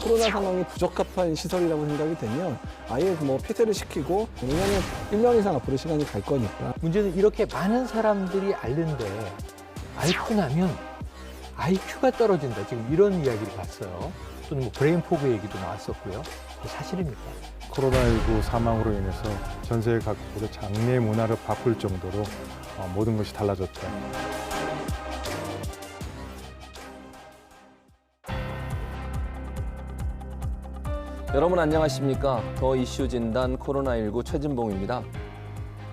코로나 상황이 부적합한 시설이라고 생각이 되면 아예 뭐 폐쇄를 시키고, 왜냐하면 1년 이상 앞으로 시간이 갈 거니까. 문제는 이렇게 많은 사람들이 앓는데 앓고 나면 IQ가 떨어진다. 지금 이런 이야기를 봤어요. 또는 뭐 브레인 포그 얘기도 나왔었고요. 사실입니까? 코로나19 사망으로 인해서 전 세계 각국의 장례 문화를 바꿀 정도로 모든 것이 달라졌다. 여러분 안녕하십니까? 더 이슈 진단 코로나19 최진봉입니다.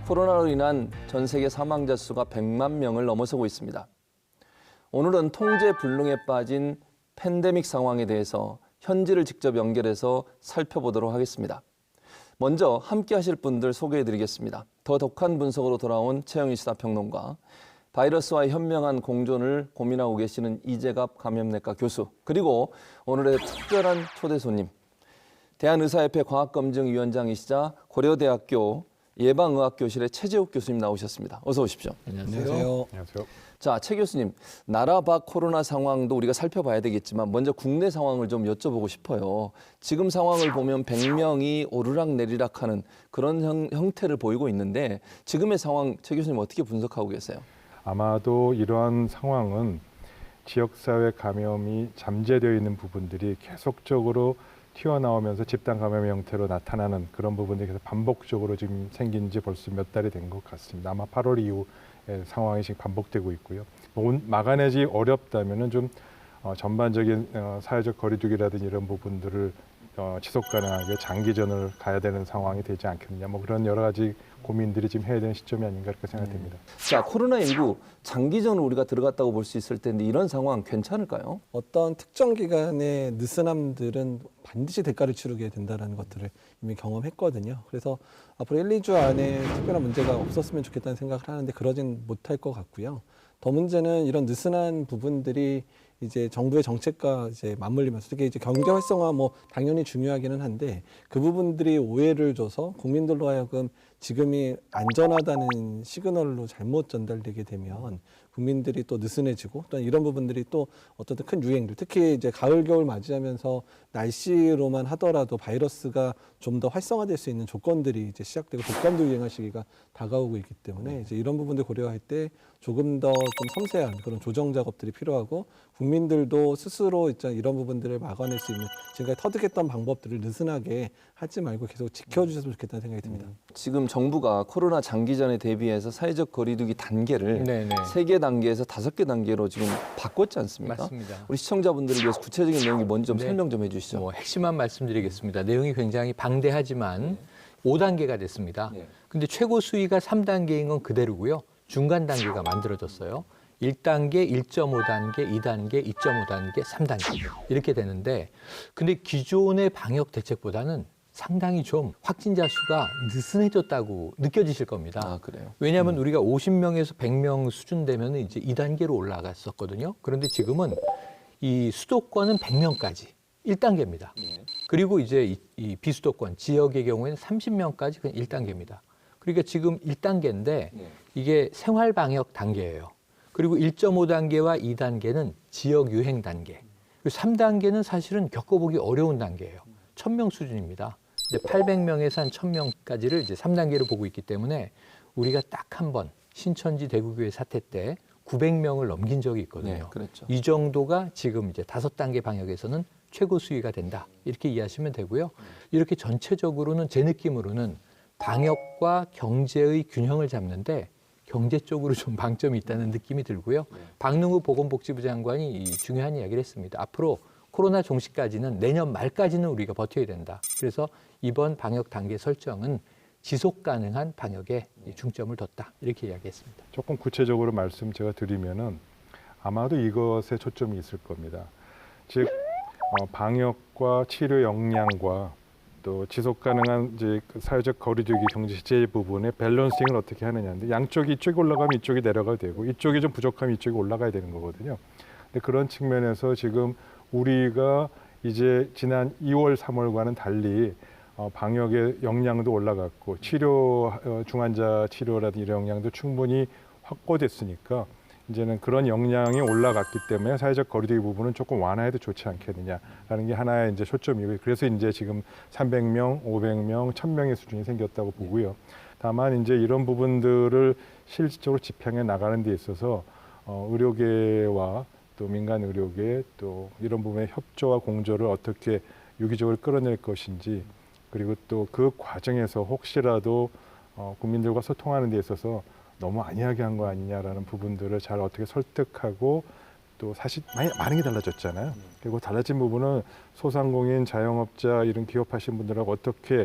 코로나로 인한 전 세계 사망자 수가 100만 명을 넘어서고 있습니다. 오늘은 통제 불능에 빠진 팬데믹 상황에 대해서 현지를 직접 연결해서 살펴보도록 하겠습니다. 먼저 함께 하실 분들 소개해드리겠습니다. 더 독한 분석으로 돌아온 최영희 시사평론가, 바이러스와의 현명한 공존을 고민하고 계시는 이재갑 감염내과 교수, 그리고 오늘의 특별한 초대 손님, 대한의사협회 과학검증위원장이시자 고려대학교 예방의학교실의 최재욱 교수님 나오셨습니다. 어서 오십시오. 안녕하세요. 안녕하세요. 자, 최 교수님, 나라 밖 코로나 상황도 우리가 살펴봐야 되겠지만 먼저 국내 상황을 좀 여쭤보고 싶어요. 지금 상황을 보면 100명이 오르락내리락하는 그런 형태를 보이고 있는데 지금의 상황, 최 교수님 어떻게 분석하고 계세요? 아마도 이러한 상황은 지역사회 감염이 잠재되어 있는 부분들이 계속적으로 튀어나오면서 집단 감염의 형태로 나타나는 그런 부분들이 계속 반복적으로 지금 생긴 지 벌써 몇 달이 된 것 같습니다. 아마 8월 이후 상황이 지금 반복되고 있고요. 막아내지 어렵다면은 좀 전반적인 사회적 거리두기라든지 이런 부분들을 지속 가능하게 장기전을 가야 되는 상황이 되지 않겠느냐. 뭐 그런 여러 가지 고민들이 지금 해야 되는 시점이 아닌가 이렇게 생각됩니다. 자, 코로나19 장기전으로 우리가 들어갔다고 볼 수 있을 텐데 이런 상황 괜찮을까요? 어떤 특정 기간의 느슨함들은 반드시 대가를 치르게 된다는 것들을 이미 경험했거든요. 그래서 앞으로 1, 2주 안에 특별한 문제가 없었으면 좋겠다는 생각을 하는데 그러진 못할 것 같고요. 더 문제는 이런 느슨한 부분들이 이제 정부의 정책과 이제 맞물리면서, 특히 이제 경제 활성화 뭐 당연히 중요하기는 한데 그 부분들이 오해를 줘서 국민들로 하여금 지금이 안전하다는 시그널로 잘못 전달되게 되면 국민들이 또 느슨해지고, 또 이런 부분들이 또 어떤 큰 유행들, 특히 이제 가을 겨울 맞이하면서 날씨로만 하더라도 바이러스가 좀 더 활성화될 수 있는 조건들이 이제 시작되고 독감도 유행할 시기가 다가오고 있기 때문에 이제 이런 부분들 고려할 때 조금 더 좀 섬세한 그런 조정 작업들이 필요하고, 국민들도 스스로 이런 부분들을 막아낼 수 있는 지금까지 터득했던 방법들을 느슨하게 하지 말고 계속 지켜주셨으면 좋겠다는 생각이 듭니다. 지금 정부가 코로나 장기전에 대비해서 사회적 거리두기 단계를 네네. 3개 단계에서 5개 단계로 지금 바꿨지 않습니까? 맞습니다. 우리 시청자분들을 위해서 구체적인 내용이 뭔지 좀 네. 설명 좀 해주시죠. 뭐 핵심만 말씀드리겠습니다. 내용이 굉장히 방대하지만 5단계가 됐습니다. 근데 최고 수위가 3단계인 건 그대로고요. 중간 단계가 만들어졌어요. 1단계, 1.5단계, 2단계, 2.5단계, 3단계 이렇게 되는데, 근데 기존의 방역 대책보다는 상당히 좀 확진자 수가 느슨해졌다고 느껴지실 겁니다. 아, 그래요? 왜냐하면 우리가 50명에서 100명 수준 되면 이제 2단계로 올라갔었거든요. 그런데 지금은 이 수도권은 100명까지 1단계입니다. 그리고 이제 이 비수도권 지역의 경우에는 30명까지 그냥 1단계입니다. 그러니까 지금 1단계인데 이게 생활 방역 단계예요. 그리고 1.5단계와 2단계는 지역 유행 단계. 그리고 3단계는 사실은 겪어보기 어려운 단계예요. 1000명 수준입니다. 근데 800명에서 한 1000명까지를 이제 3단계로 보고 있기 때문에 우리가 딱 한 번 신천지 대구교회 사태 때 900명을 넘긴 적이 있거든요. 네, 그랬죠. 이 정도가 지금 이제 5단계 방역에서는 최고 수위가 된다. 이렇게 이해하시면 되고요. 이렇게 전체적으로는 제 느낌으로는 방역과 경제의 균형을 잡는데 경제 쪽으로 좀 방점이 있다는 느낌이 들고요. 박능우 보건복지부 장관이 중요한 이야기를 했습니다. 앞으로 코로나 종식까지는 내년 말까지는 우리가 버텨야 된다. 그래서 이번 방역 단계 설정은 지속 가능한 방역에 중점을 뒀다. 이렇게 이야기했습니다. 조금 구체적으로 말씀 제가 드리면은 아마도 이것에 초점이 있을 겁니다. 즉 방역과 치료 역량과 또 지속 가능한 이제 그 사회적 거리두기 경제 부분의 밸런싱을 어떻게 하느냐인데 양쪽이 이쪽이 올라가면 이쪽이 내려가야 되고 이쪽이 좀 부족하면 이쪽이 올라가야 되는 거거든요. 근데 그런 측면에서 지금 우리가 이제 지난 2월, 3월과는 달리 방역의 역량도 올라갔고 치료 중환자 치료라든지 이런 역량도 충분히 확보됐으니까 이제는 그런 역량이 올라갔기 때문에 사회적 거리두기 부분은 조금 완화해도 좋지 않겠느냐라는 게 하나의 이제 초점이고요. 그래서 이제 지금 300명, 500명, 1000명의 수준이 생겼다고 보고요. 다만 이제 이런 부분들을 실질적으로 집행해 나가는 데 있어서 의료계와 또 민간 의료계 또 이런 부분의 협조와 공조를 어떻게 유기적으로 끌어낼 것인지 그리고 또 그 과정에서 혹시라도 국민들과 소통하는 데 있어서 너무 안이하게 한 거 아니냐라는 부분들을 잘 어떻게 설득하고 또 사실 많은 게 달라졌잖아요. 그리고 달라진 부분은 소상공인, 자영업자 이런 기업하신 분들하고 어떻게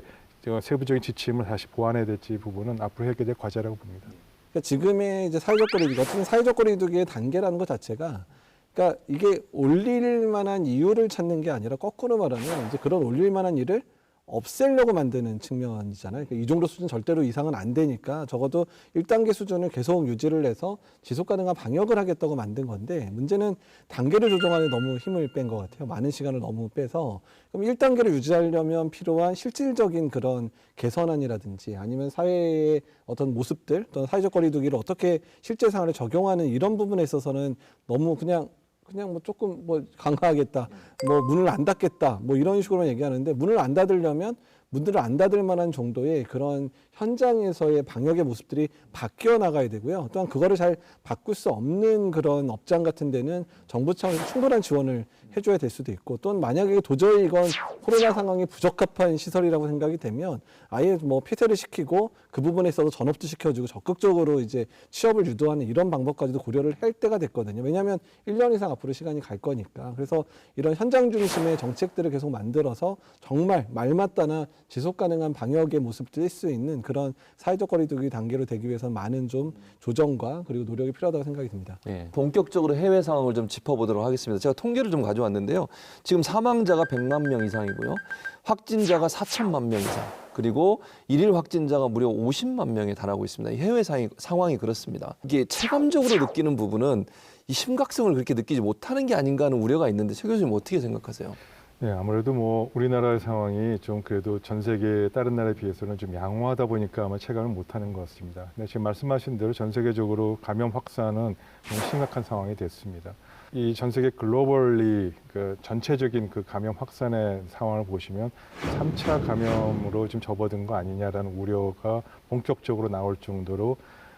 세부적인 지침을 다시 보완해야 될지 부분은 앞으로 해야 될 과제라고 봅니다. 그러니까 지금의 이제 사회적 거리두기, 어떤 사회적 거리두기의 단계라는 것 자체가 그러니까 이게 올릴 만한 이유를 찾는 게 아니라 거꾸로 말하면 이제 그런 올릴 만한 일을 없애려고 만드는 측면이잖아요. 그러니까 이 정도 수준 절대로 이상은 안 되니까 적어도 1단계 수준을 계속 유지를 해서 지속 가능한 방역을 하겠다고 만든 건데 문제는 단계를 조정하는 데 너무 힘을 뺀 것 같아요. 많은 시간을 너무 빼서 그럼 1단계를 유지하려면 필요한 실질적인 그런 개선안이라든지 아니면 사회의 어떤 모습들 또는 사회적 거리두기를 어떻게 실제 생활에 적용하는 이런 부분에 있어서는 너무 그냥 뭐 조금 뭐 강화하겠다, 뭐 문을 안 닫겠다, 뭐 이런 식으로만 얘기하는데 문을 안 닫으려면 문들을 안 닫을 만한 정도의 그런 현장에서의 방역의 모습들이 바뀌어 나가야 되고요. 또한 그거를 잘 바꿀 수 없는 그런 업장 같은 데는 정부 차원에서 충분한 지원을 해줘야 될 수도 있고 또는 만약에 도저히 이건 코로나 상황이 부적합한 시설이라고 생각이 되면 아예 뭐 폐쇄를 시키고 그 부분에 있어서 전업도 시켜주고 적극적으로 이제 취업을 유도하는 이런 방법까지도 고려를 할 때가 됐거든요. 왜냐하면 1년 이상 앞으로 시간이 갈 거니까. 그래서 이런 현장 중심의 정책들을 계속 만들어서 정말 말맞다나 지속 가능한 방역의 모습을 낼 수 있는 그런 사회적 거리두기 단계로 되기 위해서는 많은 좀 조정과 그리고 노력이 필요하다고 생각이 듭니다. 네, 본격적으로 해외 상황을 좀 짚어보도록 하겠습니다. 제가 통계를 좀 가져왔는데요. 지금 사망자가 100만 명 이상이고요. 확진자가 4천만 명 이상. 그리고 일일 확진자가 무려 50만 명에 달하고 있습니다. 이 해외 상황이 그렇습니다. 이게 체감적으로 느끼는 부분은 이 심각성을 그렇게 느끼지 못하는 게 아닌가 하는 우려가 있는데 최 교수님 어떻게 생각하세요? 네, 아무래도 뭐 우리나라의 상황이 좀 그래도 전 세계 다른 나라에 비해서는 좀 양호하다 보니까 아마 체감을 못하는 것 같습니다. 근데 지금 말씀하신 대로 전 세계적으로 감염 확산은 너무 심각한 상황이 됐습니다. 이 전 세계 글로벌리 그 전체적인 그 감염 확산의 상황을 보시면 3차 감염으로 좀 접어든 거 아니냐라는 우려가 본격적으로 나올 정도로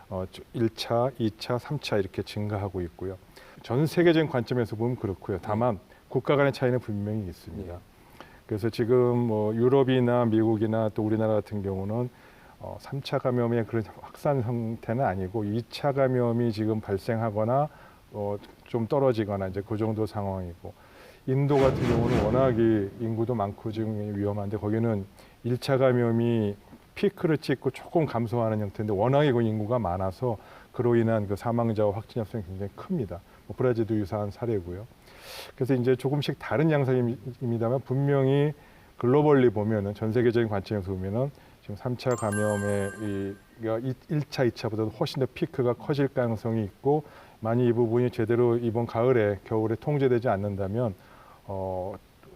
1차, 2차, 3차 이렇게 증가하고 있고요. 전 세계적인 관점에서 보면 그렇고요. 다만 국가 간의 차이는 분명히 있습니다. 그래서 지금 뭐 유럽이나 미국이나 또 우리나라 같은 경우는 3차 감염의 그런 확산 형태는 아니고 2차 감염이 지금 발생하거나 좀 떨어지거나 이제 그 정도 상황이고 인도 같은 경우는 워낙에 인구도 많고 지금 위험한데 거기는 1차 감염이 피크를 찍고 조금 감소하는 형태인데 워낙에 그 인구가 많아서 그로 인한 그 사망자와 확진자수는 굉장히 큽니다. 뭐 브라질도 유사한 사례고요. 그래서 이제 조금씩 다른 양상입니다만 분명히 글로벌리 보면은 전 세계적인 관점에서 보면은 지금 3차 감염의 1차, 2차보다도 훨씬 더 피크가 커질 가능성이 있고 만약 이 부분이 제대로 이번 가을에 겨울에 통제되지 않는다면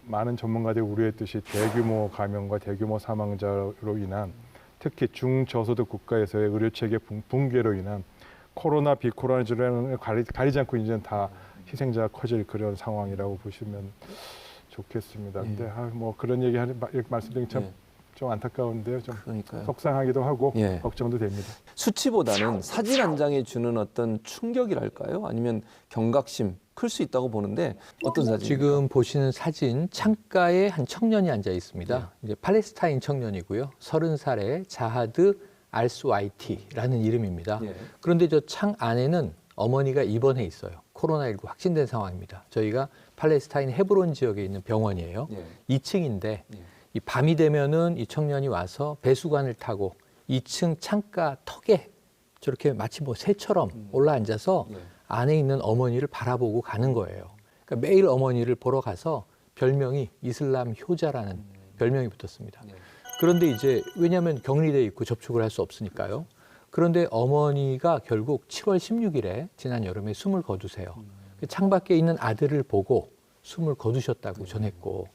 많은 전문가들이 우려했듯이 대규모 감염과 대규모 사망자로 인한 특히 중저소득 국가에서의 의료체계 붕괴로 인한 코로나 비코로나주라는 가리지 않고 이제는 다 희생자가 커질 그런 상황이라고 보시면 좋겠습니다. 근데 뭐 그런 얘기 말씀드리기 좀 안타까운데요. 좀 그러니까요. 속상하기도 하고 걱정도 됩니다. 수치보다는 사진 한 장에 주는 어떤 충격이랄까요? 아니면 경각심 클 수 있다고 보는데 어떤 사진입니까? 지금 보시는 사진 창가에 한 청년이 앉아 있습니다. 이제 팔레스타인 청년이고요. 30살의 자하드 알스와이티라는 이름입니다. 그런데 저 창 안에는 어머니가 입원해 있어요. 코로나19 확진된 상황입니다. 저희가 팔레스타인 헤브론 지역에 있는 병원이에요. 2층인데 이 밤이 되면은 이 청년이 와서 배수관을 타고 2층 창가 턱에 저렇게 마치 뭐 새처럼 올라앉아서 안에 있는 어머니를 바라보고 가는 거예요. 그러니까 매일 어머니를 보러 가서 별명이 이슬람 효자라는 별명이 붙었습니다. 그런데 이제 왜냐하면 격리돼 있고 접촉을 할 수 없으니까요. 그런데 어머니가 결국 7월 16일에 지난 여름에 숨을 거두세요. 창밖에 있는 아들을 보고 숨을 거두셨다고 전했고,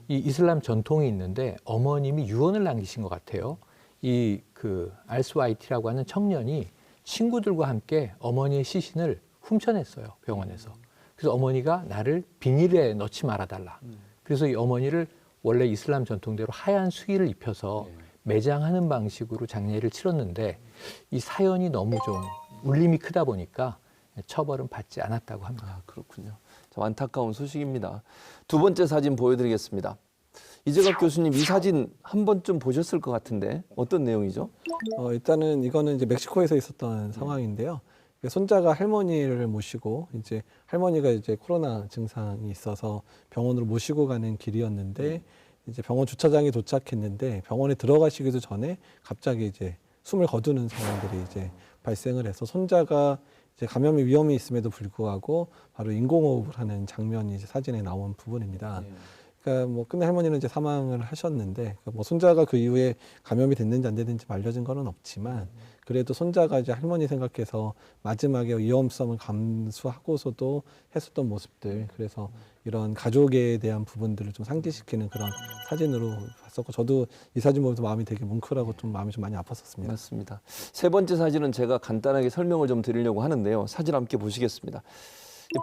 이 이슬람 전통이 있는데 어머님이 유언을 남기신 것 같아요. 이 그 알스와이티라고 하는 청년이 친구들과 함께 어머니의 시신을 훔쳐냈어요, 병원에서. 그래서 어머니가 나를 비닐에 넣지 말아달라. 그래서 이 어머니를 원래 이슬람 전통대로 하얀 수의를 입혀서 매장하는 방식으로 장례를 치렀는데, 이 사연이 너무 좀 울림이 크다 보니까 처벌은 받지 않았다고 합니다. 아, 그렇군요. 참 안타까운 소식입니다. 두 번째 사진 보여드리겠습니다. 이재갑 교수님, 이 사진 한 번쯤 보셨을 것 같은데 어떤 내용이죠? 일단은 이거는 이제 멕시코에서 있었던 상황인데요. 손자가 할머니를 모시고 이제 할머니가 이제 코로나 증상이 있어서 병원으로 모시고 가는 길이었는데, 이제 병원 주차장에 도착했는데 병원에 들어가시기도 전에 갑자기 이제 숨을 거두는 상황들이 이제 발생을 해서 손자가 이제 감염의 위험이 있음에도 불구하고 바로 인공호흡을 하는 장면이 이제 사진에 나온 부분입니다. 그러니까 뭐 끝내 할머니는 이제 사망을 하셨는데, 그러니까 뭐 손자가 그 이후에 감염이 됐는지 안 됐는지 알려진 거는 없지만, 그래도 손자가 이제 할머니 생각해서 마지막에 위험성을 감수하고서도 했었던 모습들, 그래서 이런 가족에 대한 부분들을 좀 상기시키는 그런 사진으로 봤었고, 저도 이 사진 보면서 마음이 되게 뭉클하고 좀 마음이 좀 많이 아팠었습니다. 맞습니다. 세 번째 사진은 제가 간단하게 설명을 좀 드리려고 하는데요. 사진 함께 보시겠습니다.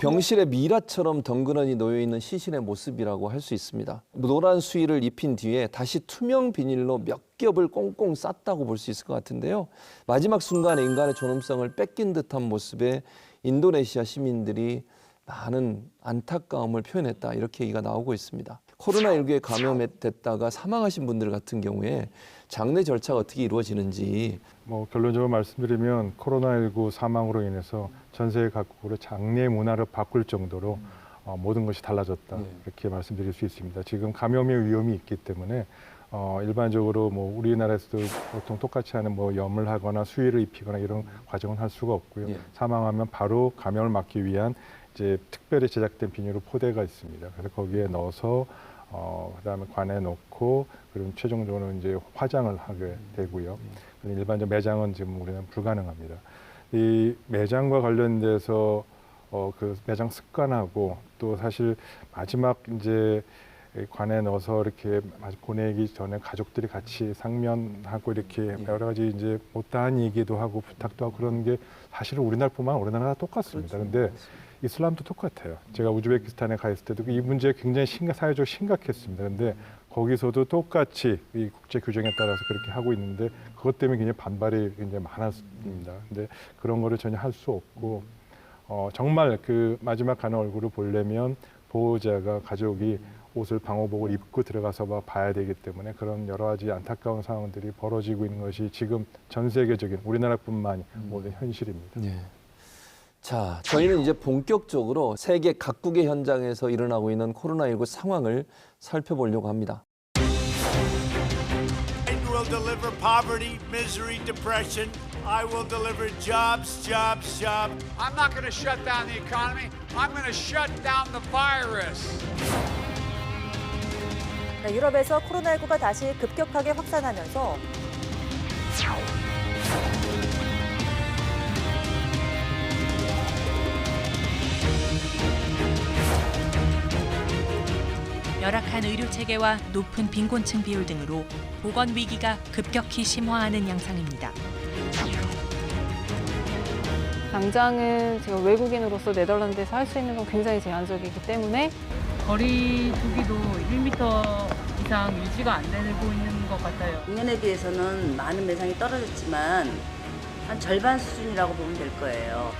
병실에 미라처럼 덩그러니 놓여있는 시신의 모습이라고 할 수 있습니다. 노란 수의를 입힌 뒤에 다시 투명 비닐로 몇 겹을 꽁꽁 쌌다고 볼 수 있을 것 같은데요. 마지막 순간에 인간의 존엄성을 뺏긴 듯한 모습에 인도네시아 시민들이 많은 안타까움을 표현했다, 이렇게 얘기가 나오고 있습니다. 코로나19에 감염됐다가 사망하신 분들 같은 경우에 장례 절차가 어떻게 이루어지는지, 뭐 결론적으로 말씀드리면 코로나19 사망으로 인해서 전 세계 각국으로 장례 문화를 바꿀 정도로 모든 것이 달라졌다, 이렇게 말씀드릴 수 있습니다. 지금 감염의 위험이 있기 때문에 일반적으로 뭐 우리나라에서도 보통 똑같이 하는 뭐 염을 하거나 수의를 입히거나 이런 과정은 할 수가 없고요. 사망하면 바로 감염을 막기 위한 이제 특별히 제작된 비닐로 포대가 있습니다. 그래서 거기에 넣어서 그다음에 관에 넣고, 그리고 최종적으로 이제 화장을 하게 되고요. 일반적 매장은 지금 우리는 불가능합니다. 이 매장과 관련돼서 그 매장 습관하고, 또 사실 마지막 이제 관에 넣어서 이렇게 보내기 전에 가족들이 같이 상면하고 이렇게 여러 가지 이제 못다한 얘기도 하고 부탁도 하고 그런 게 사실은 우리나라가 똑같습니다. 그런데 이슬람도 똑같아요. 제가 우즈베키스탄에 가 있을 때도 이 문제가 굉장히 사회적으로 심각했습니다. 그런데 거기서도 똑같이 이 국제 규정에 따라서 그렇게 하고 있는데, 그것 때문에 굉장히 반발이 굉장히 많았습니다. 근데 그런 거를 전혀 할 수 없고, 정말 그 마지막 가는 얼굴을 보려면 보호자가, 가족이 옷을, 방호복을 입고 들어가서 봐야 되기 때문에 그런 여러 가지 안타까운 상황들이 벌어지고 있는 것이 지금 전 세계적인, 우리나라뿐만 모든 현실입니다. 자, 저희는 이제 본격적으로 세계 각국의 현장에서 일어나고 있는 코로나19 상황을 살펴보려고 합니다. I will deliver poverty, misery, depression. I will deliver jobs, jobs, jobs. I'm not going to shut down the economy. I'm going to shut down the virus. 네, 유럽에서 코로나19가 다시 급격하게 확산하면서 열악한 의료 체계와 높은 빈곤층 비율 등으로 보건 위기가 급격히 심화하는 양상입니다. 당장은 제가 외국인으로서 네덜란드에서 할 수 있는 건 굉장히 제한적이기 때문에 거리 두기도 1m 이상 유지가 안 되고 있는 것 같아요. 작년에 비해서는 많은 매상이 떨어졌지만 한 절반 수준이라고 보면 될 거예요.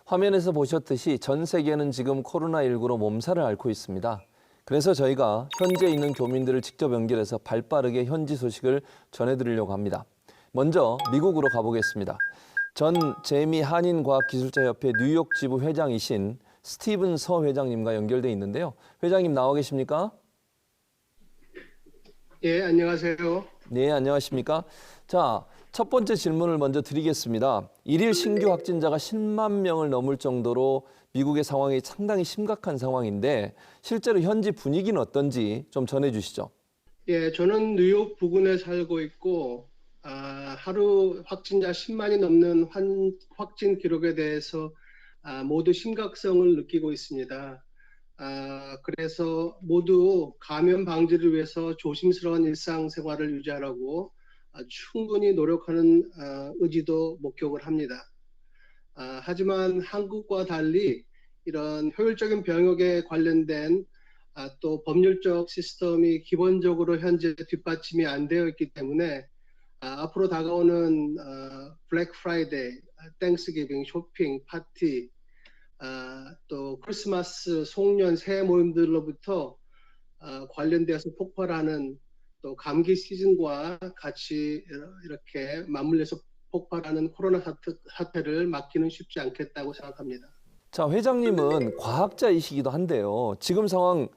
화면에서 보셨듯이 전 세계는 지금 코로나19로 몸살을 앓고 있습니다. 그래서 저희가 현재 있는 교민들을 직접 연결해서 발빠르게 현지 소식을 전해드리려고 합니다. 먼저 미국으로 가보겠습니다. 전 재미 한인과학기술자협회 뉴욕 지부 회장이신 스티븐 서 회장님과 연결돼 있는데요. 회장님 나와 계십니까? 예, 안녕하세요. 네, 안녕하십니까? 자, 첫 번째 질문을 먼저 드리겠습니다. 일일 신규 확진자가 10만 명을 넘을 정도로 미국의 상황이 상당히 심각한 상황인데 실제로 현지 분위기는 어떤지 좀 전해 주시죠. 예, 저는 뉴욕 부근에 살고 있고 하루 확진자 10만이 넘는 확진 기록에 대해서 모두 심각성을 느끼고 있습니다. 그래서 모두 감염 방지를 위해서 조심스러운 일상생활을 유지하라고 충분히 노력하는 의지도 목격을 합니다. 하지만 한국과 달리 이런 효율적인 병역에 관련된 또 법률적 시스템이 기본적으로 현재 뒷받침이 안 되어 있기 때문에 앞으로 다가오는 블랙 프라이데이, 땡스기빙, 쇼핑, 파티, 또 크리스마스, 송년, 새해 모임들로부터 관련되어서 폭발하는 또 감기 시즌과 같이 이렇게 맞물려서 폭발하는 코로나 사태를 막기는 쉽지 않겠다고 생각합니다. 자, 회장님은 과학자이시기도 한데요. 지금 상황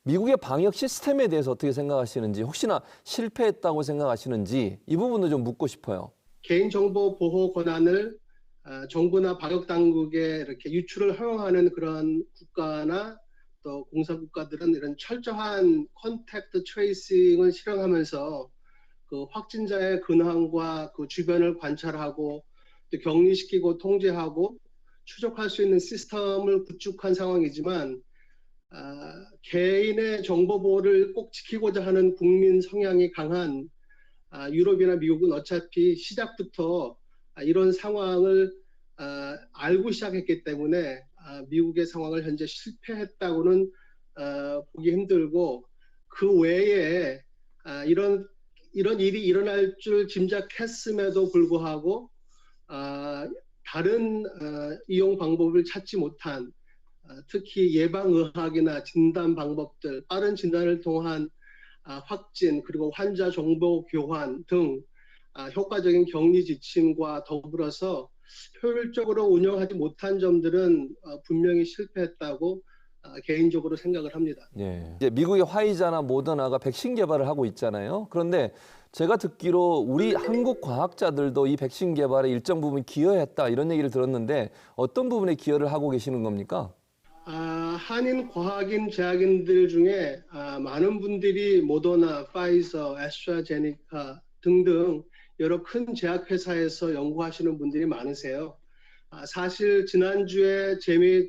미국의 방역 시스템에 대해서 어떻게 생각하시는지, 혹시나 실패했다고 생각하시는지 이 부분도 좀 묻고 싶어요. 개인정보 보호 권한을 정부나 방역 당국에 이렇게 유출을 허용하는 그런 국가나 또 공산국가들은 이런 철저한 컨택트 트레이싱을 실행하면서 그 확진자의 근황과 그 주변을 관찰하고 또 격리시키고 통제하고 추적할 수 있는 시스템을 구축한 상황이지만 개인의 정보 보호를 꼭 지키고자 하는 국민 성향이 강한 유럽이나 미국은 어차피 시작부터 이런 상황을 알고 시작했기 때문에 미국의 상황을 현재 실패했다고는 보기 힘들고 그 외에 이런 일이 일어날 줄 짐작했음에도 불구하고 다른 이용 방법을 찾지 못한 특히 예방의학이나 진단 방법들, 빠른 진단을 통한 확진 그리고 환자 정보 교환 등 효과적인 격리 지침과 더불어서 효율적으로 운영하지 못한 점들은 분명히 실패했다고 개인적으로 생각을 합니다. 예. 이제 미국의 화이자나 모더나가 백신 개발을 하고 있잖아요. 그런데 제가 듣기로 우리 한국 과학자들도 이 백신 개발에 일정 부분 기여했다 이런 얘기를 들었는데 어떤 부분에 기여를 하고 계시는 겁니까? 한인 과학인 제약인들 중에 많은 분들이 모더나, 파이저, 애스트라제네카 등등 여러 큰 제약회사에서 연구하시는 분들이 많으세요. 사실 지난주에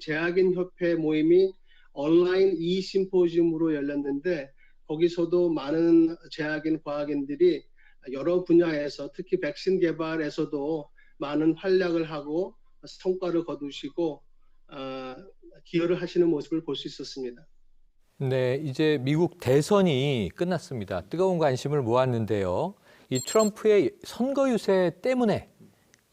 제약인 협회 모임이 온라인 E-심포지움으로 열렸는데 거기서도 많은 제약인 과학인들이 여러 분야에서 특히 백신 개발에서도 많은 활약을 하고 성과를 거두시고 기여를 하시는 모습을 볼 수 있었습니다. 네, 이제 미국 대선이 끝났습니다. 뜨거운 관심을 모았는데요. 이 트럼프의 선거 유세 때문에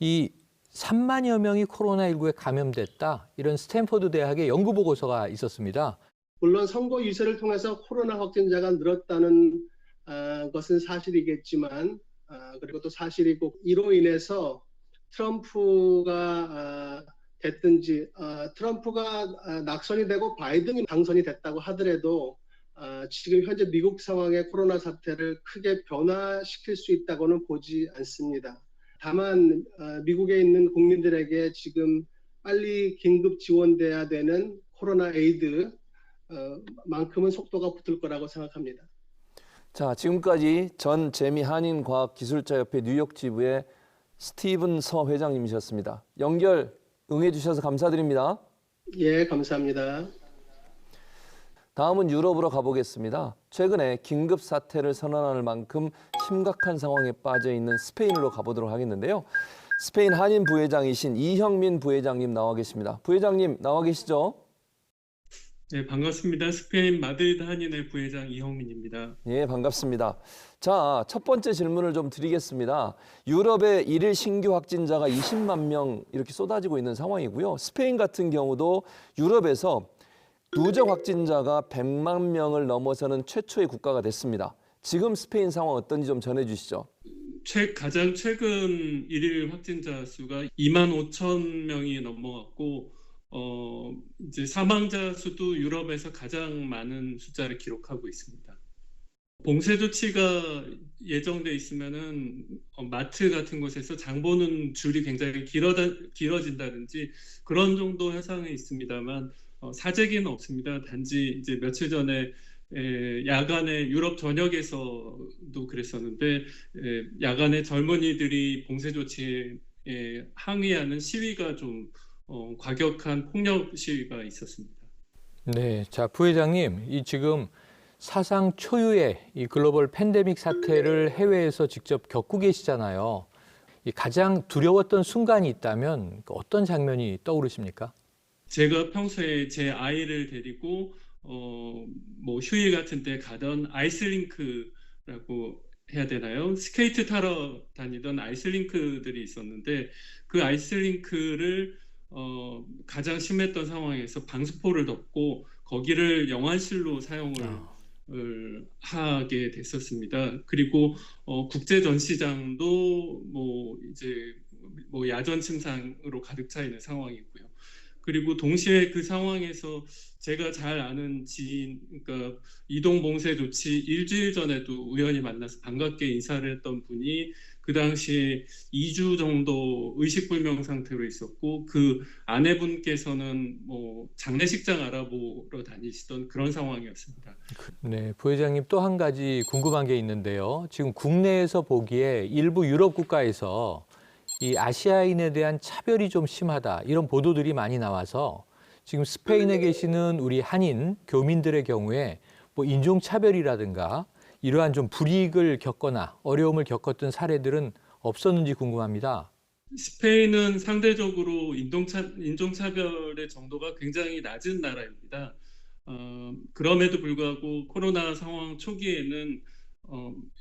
이 3만여 명이 코로나19에 감염됐다. 이런 스탠퍼드 대학의 연구 보고서가 있었습니다. 물론 선거 유세를 통해서 코로나 확진자가 늘었다는 것은 사실이겠지만 그리고 또 사실이고 이로 인해서 트럼프가 됐든지 트럼프가 낙선이 되고 바이든이 당선이 됐다고 하더라도 지금 현재 미국 상황의 코로나 사태를 크게 변화시킬 수 있다고는 보지 않습니다. 다만 미국에 있는 국민들에게 지금 빨리 긴급 지원돼야 되는 코로나 에이드 만큼은 속도가 붙을 거라고 생각합니다. 자, 지금까지 전 재미 한인과학기술자협회 뉴욕 지부의 스티븐 서 회장님이셨습니다. 연결 응해주셔서 감사드립니다. 예, 감사합니다. 다음은 유럽으로 가보겠습니다. 최근에 긴급 사태를 선언할 만큼 심각한 상황에 빠져 있는 스페인으로 가보도록 하겠는데요. 스페인 한인 부회장이신 이형민 부회장님 나와 계십니다. 부회장님 나와 계시죠? 네, 반갑습니다. 스페인 마드리드 한인회 부회장 이형민입니다. 예, 반갑습니다. 자, 첫 번째 질문을 좀 드리겠습니다. 유럽의 일일 신규 확진자가 20만 명 이렇게 쏟아지고 있는 상황이고요. 스페인 같은 경우도 유럽에서 누적 확진자가 100만 명을 넘어서는 최초의 국가가 됐습니다. 지금 스페인 상황 어떤지 좀 전해주시죠. 가장 최근 일일 확진자 수가 2만 5천 명이 넘어갔고 이제 사망자 수도 유럽에서 가장 많은 숫자를 기록하고 있습니다. 봉쇄 조치가 예정돼 있으면은 마트 같은 곳에서 장 보는 줄이 굉장히 길어진다든지 그런 정도 현상이 있습니다만 사재기는 없습니다. 단지 이제 며칠 전에 야간에 유럽 전역에서도 그랬었는데 야간에 젊은이들이 봉쇄 조치에 항의하는 시위가 좀 과격한 폭력 시위가 있었습니다. 네, 자 부회장님, 이 지금 사상 초유의 이 글로벌 팬데믹 사태를 해외에서 직접 겪고 계시잖아요. 이 가장 두려웠던 순간이 있다면 어떤 장면이 떠오르십니까? 제가 평소에 제 아이를 데리고 뭐 휴일 같은 때 가던 아이스링크라고 해야 되나요? 스케이트 타러 다니던 아이스링크들이 있었는데 그 아이스링크를 가장 심했던 상황에서 방수포를 덮고 거기를 영화실로 사용을 하게 됐었습니다. 그리고 국제 전시장도 뭐 야전 침상으로 가득 차 있는 상황이고요. 그리고 동시에 그 상황에서 제가 잘 아는 지인, 그러니까 이동 봉쇄 조치 일주일 전에도 우연히 만나서 반갑게 인사를 했던 분이 그 당시에 2주 정도 의식불명 상태로 있었고 그 아내분께서는 뭐 장례식장 알아보러 다니시던 그런 상황이었습니다. 네, 부회장님 또 한 가지 궁금한 게 있는데요. 지금 국내에서 보기에 일부 유럽 국가에서 이 아시아인에 대한 차별이 좀 심하다 이런 보도들이 많이 나와서 지금 스페인에 계시는 우리 한인 교민들의 경우에 뭐 인종차별이라든가 이러한 좀 불이익을 겪거나 어려움을 겪었던 사례들은 없었는지 궁금합니다. 스페인은 상대적으로 인종차별의 정도가 굉장히 낮은 나라입니다. 그럼에도 불구하고 코로나 상황 초기에는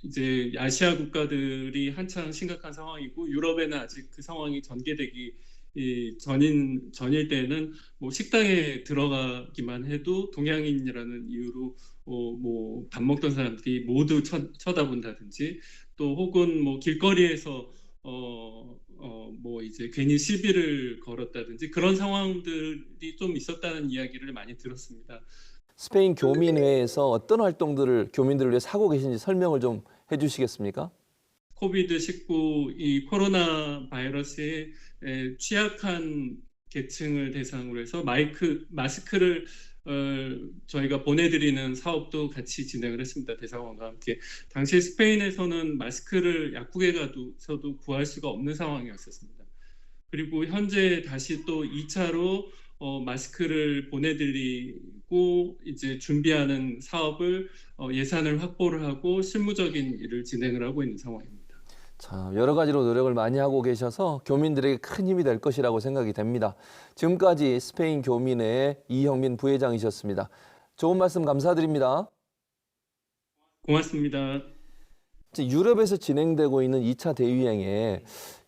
이제 아시아 국가들이 한창 심각한 상황이고 유럽에는 아직 그 상황이 전개되기 전일 때는 뭐 식당에 들어가기만 해도 동양인이라는 이유로 뭐 밥 먹던 사람들이 모두 쳐다본다든지 또 혹은 뭐 길거리에서 뭐 이제 괜히 시비를 걸었다든지 그런 상황들이 좀 있었다는 이야기를 많이 들었습니다. 스페인 교민회에서 어떤 활동들을 교민들을 위해 하고 계신지 설명을 좀 해주시겠습니까? 코비드-19 이 코로나 바이러스에 취약한 계층을 대상으로 해서 마스크를 저희가 보내드리는 사업도 같이 진행을 했습니다. 대사관과 함께. 당시 스페인에서는 마스크를 약국에 가서도 구할 수가 없는 상황이었습니다. 그리고 현재 다시 또 2차로 마스크를 보내드리고 이제 준비하는 사업을 예산을 확보를 하고 실무적인 일을 진행을 하고 있는 상황입니다. 자, 여러 가지로 노력을 많이 하고 계셔서 교민들에게 큰 힘이 될 것이라고 생각이 됩니다. 지금까지 스페인 교민회의 이형민 부회장이셨습니다. 좋은 말씀 감사드립니다. 고맙습니다. 유럽에서 진행되고 있는 2차 대유행에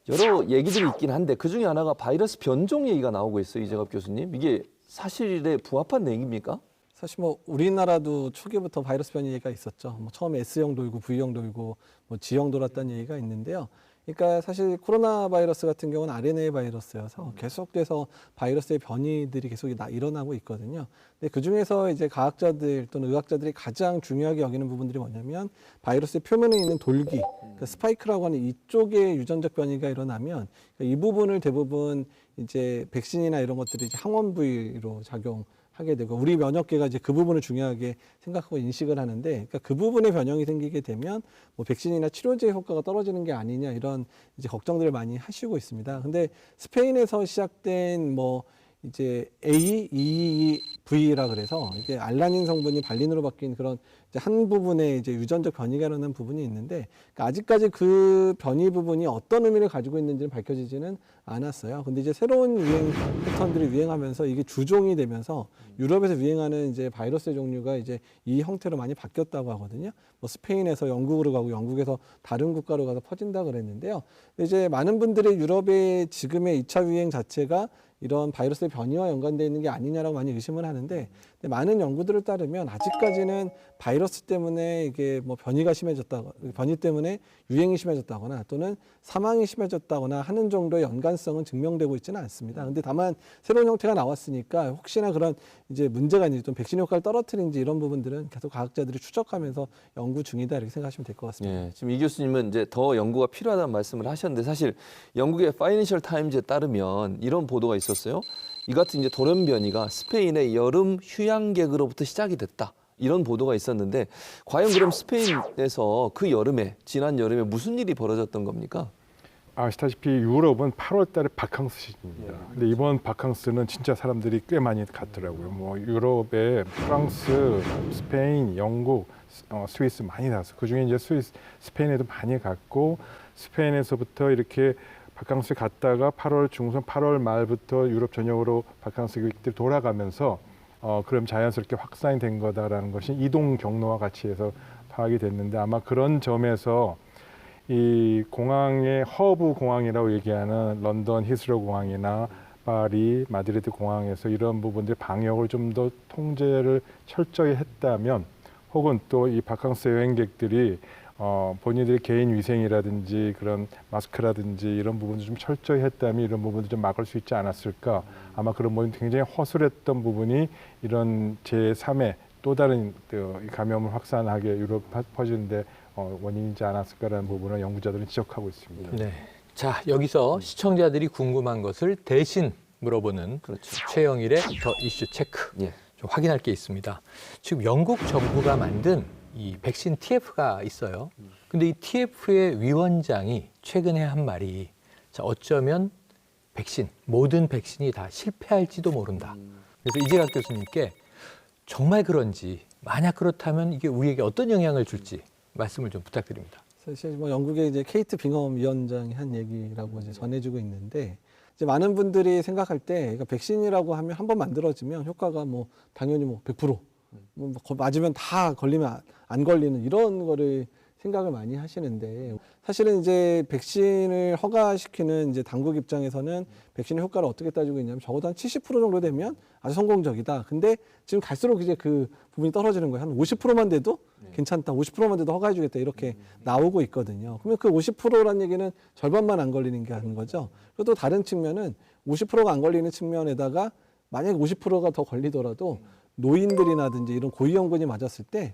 여러 얘기들이 있긴 한데 그중에 하나가 바이러스 변종 얘기가 나오고 있어요. 이재갑 교수님. 이게 사실에 부합한 얘기입니까? 사실 뭐 우리나라도 초기부터 바이러스 변이 얘기가 있었죠. 뭐 처음에 S형 돌고 V형 돌고 뭐 G형 돌았다는 얘기가 있는데요. 그러니까 사실 코로나 바이러스 같은 경우는 RNA 바이러스여서 계속돼서 바이러스의 변이들이 계속 일어나고 있거든요. 근데 그 중에서 이제 과학자들 또는 의학자들이 가장 중요하게 여기는 부분들이 뭐냐면 바이러스의 표면에 있는 돌기, 그러니까 스파이크라고 하는 이쪽에 유전적 변이가 일어나면 이 부분을 대부분 이제 백신이나 이런 것들이 이제 항원 부위로 작용하게 되고 우리 면역계가 이제 그 부분을 중요하게 생각하고 인식을 하는데, 그러니까 그 부분에 변형이 생기게 되면 뭐 백신이나 치료제 효과가 떨어지는 게 아니냐 이런 이제 걱정들을 많이 하시고 있습니다. 근데 스페인에서 시작된 뭐 이제 AEEV라 그래서 이게 알라닌 성분이 발린으로 바뀐 그런 이제 한 부분에 이제 유전적 변이가 일어난 부분이 있는데, 그러니까 아직까지 그 변이 부분이 어떤 의미를 가지고 있는지는 밝혀지지는 않았어요. 근데 이제 새로운 유행 패턴들이 유행하면서 이게 주종이 되면서 유럽에서 유행하는 이제 바이러스의 종류가 이제 이 형태로 많이 바뀌었다고 하거든요. 뭐 스페인에서 영국으로 가고 영국에서 다른 국가로 가서 퍼진다 그랬는데요. 근데 이제 많은 분들이 유럽의 지금의 2차 유행 자체가 이런 바이러스의 변이와 연관되어 있는 게 아니냐라고 많이 의심을 하는데, 많은 연구들을 따르면 아직까지는 바이러스 때문에 이게 뭐 변이가 심해졌다거나 변이 때문에 유행이 심해졌다거나 또는 사망이 심해졌다거나 하는 정도의 연관성은 증명되고 있지는 않습니다. 근데 다만 새로운 형태가 나왔으니까 혹시나 그런 이제 문제가 있는지 좀 백신 효과를 떨어뜨리는지 이런 부분들은 계속 과학자들이 추적하면서 연구 중이다 이렇게 생각하시면 될 것 같습니다. 예, 지금 이 교수님은 이제 더 연구가 필요하다는 말씀을 하셨는데 사실 영국의 파이낸셜 타임즈에 따르면 이런 보도가 있었어요. 이 같은 이제 돌연 변이가 스페인의 여름 휴양객으로부터 시작이 됐다. 이런 보도가 있었는데 과연 그럼 스페인에서 그 여름에 지난 여름에 무슨 일이 벌어졌던 겁니까? 아시다시피 유럽은 8월 달에 바캉스 시즌입니다. 근데 이번 바캉스는 진짜 사람들이 꽤 많이 갔더라고요. 뭐 유럽에 프랑스, 스페인, 영국, 스위스 많이 갔어요. 그중에 이제 스페인에도 많이 갔고 스페인에서부터 이렇게 바캉스 갔다가 8월 중순, 8월 말부터 유럽 전역으로 바캉스객들이 돌아가면서 그럼 자연스럽게 확산이 된 거다라는 것이 이동 경로와 같이 해서 파악이 됐는데 아마 그런 점에서 이 공항의 허브 공항이라고 얘기하는 런던 히스로 공항이나 파리, 마드리드 공항에서 이런 부분들 방역을 좀 더 통제를 철저히 했다면 혹은 또 이 바캉스 여행객들이 본인들의 개인 위생이라든지 그런 마스크라든지 이런 부분을 좀 철저히 했다면 이런 부분을 좀 막을 수 있지 않았을까. 아마 그런 부분이 굉장히 허술했던 부분이 이런 제3의 또 다른 감염을 확산하게 유럽 퍼지는데 원인이지 않았을까라는 부분을 연구자들은 지적하고 있습니다. 네. 자, 여기서 시청자들이 궁금한 것을 대신 물어보는 최영일의 더 이슈 체크. 좀 확인할 게 있습니다. 지금 영국 정부가 만든 이 백신 TF가 있어요. 근데 이 TF의 위원장이 최근에 한 말이 자, 어쩌면 모든 백신이 다 실패할지도 모른다. 그래서 이재갑 교수님께 정말 그런지 만약 그렇다면 이게 우리에게 어떤 영향을 줄지 말씀을 좀 부탁드립니다. 사실 뭐 영국의 이제 케이트 빙엄 위원장이 한 얘기라고 이제 전해주고 있는데 이제 많은 분들이 생각할 때 그러니까 백신이라고 하면 한 번 만들어지면 효과가 뭐 당연히 뭐 100% 뭐 맞으면 다 걸리면 안 걸리는 이런 거를 생각을 많이 하시는데 사실은 이제 백신을 허가시키는 이제 당국 입장에서는 백신의 효과를 어떻게 따지고 있냐면 적어도 한 70% 정도 되면 아주 성공적이다. 근데 지금 갈수록 이제 그 부분이 떨어지는 거예요. 한 50%만 돼도 괜찮다. 50%만 돼도 허가해 주겠다. 이렇게 나오고 있거든요. 그러면 그 50%란 얘기는 절반만 안 걸리는 게 하는 거죠. 그리고 또 다른 측면은 50%가 안 걸리는 측면에다가 만약에 50%가 더 걸리더라도 노인들이라든지 이런 고위험군이 맞았을 때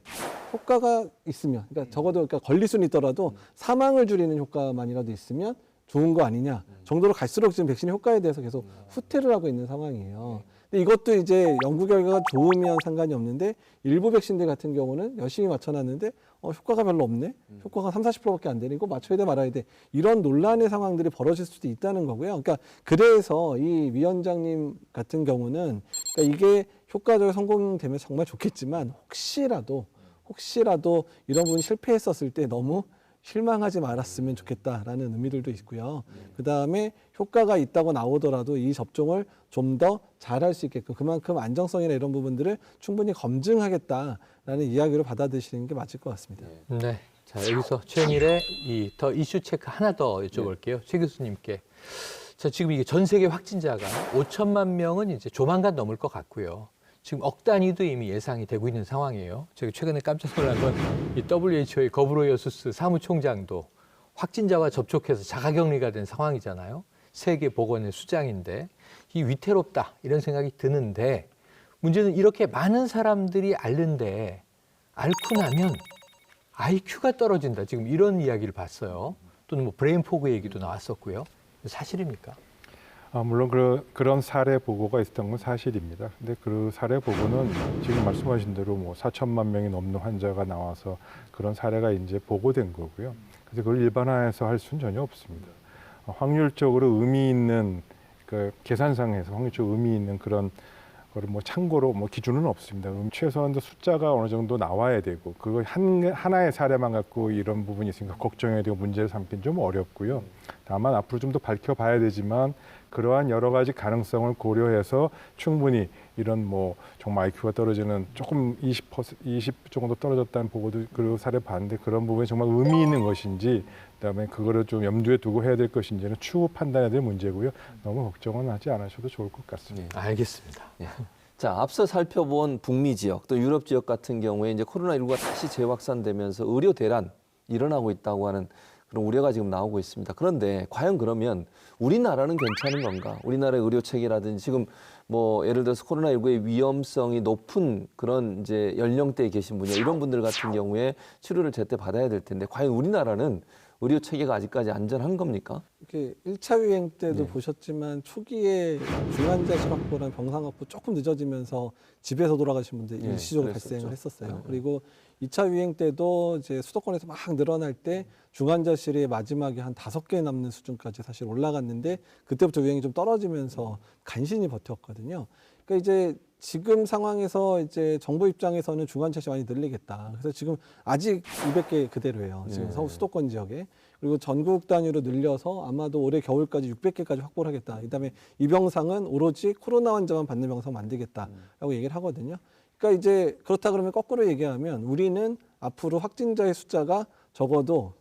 효과가 있으면, 그러니까 적어도 그러니까 걸릴 수는 있더라도 사망을 줄이는 효과만이라도 있으면 좋은 거 아니냐 정도로 갈수록 지금 백신의 효과에 대해서 계속 후퇴를 하고 있는 상황이에요. 근데 이것도 이제 연구 결과가 좋으면 상관이 없는데 일부 백신들 같은 경우는 열심히 맞춰놨는데 효과가 별로 없네. 효과가 30-40%밖에 안 되네. 이거 맞춰야 돼 말아야 돼. 이런 논란의 상황들이 벌어질 수도 있다는 거고요. 그러니까 그래서 이 위원장님 같은 경우는 그러니까 이게 효과적으로 성공되면 정말 좋겠지만 혹시라도 이런 부분이 실패했었을 때 너무 실망하지 말았으면 좋겠다라는 의미들도 있고요. 그다음에 효과가 있다고 나오더라도 이 접종을 좀 더 잘할 수 있게끔 그만큼 안정성이나 이런 부분들을 충분히 검증하겠다라는 이야기로 받아들이시는 게 맞을 것 같습니다. 네. 자, 여기서 최영일의 이 더 이슈 체크 하나 더 여쭤볼게요. 최 교수님께. 자, 지금 이게 전 세계 확진자가 5천만 명은 이제 조만간 넘을 것 같고요. 지금 억 단위도 이미 예상이 되고 있는 상황이에요. 제가 최근에 깜짝 놀란 건 이 WHO의 거브로이어수스 사무총장도 확진자와 접촉해서 자가격리가 된 상황이잖아요. 세계보건의 수장인데 이 위태롭다 이런 생각이 드는데 문제는 이렇게 많은 사람들이 앓는데 앓고 나면 IQ가 떨어진다. 지금 이런 이야기를 봤어요. 또는 뭐 브레인 포그 얘기도 나왔었고요. 사실입니까? 물론 그런 사례 보고가 있었던 건 사실입니다. 근데 그 사례 보고는 지금 말씀하신 대로 뭐 4천만 명이 넘는 환자가 나와서 그런 사례가 이제 보고된 거고요. 그래서 그걸 일반화해서 할 수는 전혀 없습니다. 확률적으로 의미 있는 그 계산상에서 확률적으로 의미 있는 그런 거를 뭐 참고로 뭐 기준은 없습니다. 최소한 숫자가 어느 정도 나와야 되고 그거 하나의 사례만 갖고 이런 부분이 있으니까 걱정해야 되고 문제를 삼기는 좀 어렵고요. 다만 앞으로 좀 더 밝혀봐야 되지만 그러한 여러 가지 가능성을 고려해서 충분히 이런 뭐 정말 IQ가 떨어지는 조금 20 정도 떨어졌다는 보고도 그 사례 봤는데 그런 부분이 정말 의미 있는 것인지 그다음에 그거를 좀 염두에 두고 해야 될 것인지는 추후 판단해야 될 문제고요. 너무 걱정은 하지 않으셔도 좋을 것 같습니다. 알겠습니다. 자, 앞서 살펴본 북미 지역 또 유럽 지역 같은 경우에 이제 코로나19가 다시 재확산되면서 의료 대란 일어나고 있다고 하는 그런 우려가 지금 나오고 있습니다. 그런데 과연 그러면 우리나라는 괜찮은 건가? 우리나라의 의료 체계라든지 지금 뭐 예를 들어서 코로나19의 위험성이 높은 그런 이제 연령대에 계신 분이나 이런 분들 같은 경우에 치료를 제때 받아야 될 텐데 과연 우리나라는 의료 체계가 아직까지 안전한 겁니까? 이렇게 1차 유행 때도 네. 보셨지만 초기에 중환자실 확보랑 병상 확보 조금 늦어지면서 집에서 돌아가신 분들 네, 일시적으로 그랬었죠. 발생을 했었어요. 네. 그리고 2차 유행 때도 이제 수도권에서 막 늘어날 때 중환자실이 마지막에 한 5개 남는 수준까지 사실 올라갔는데 그때부터 유행이 좀 떨어지면서 간신히 버텼거든요. 그러니까 이제 지금 상황에서 이제 정부 입장에서는 중환자실 많이 늘리겠다. 그래서 지금 아직 200개 그대로예요. 지금 네. 서울 수도권 지역에. 그리고 전국 단위로 늘려서 아마도 올해 겨울까지 600개까지 확보를 하겠다. 그다음에 이 병상은 오로지 코로나 환자만 받는 병상 만들겠다라고 얘기를 하거든요. 그러니까 이제 그렇다 그러면 거꾸로 얘기하면 우리는 앞으로 확진자의 숫자가 적어도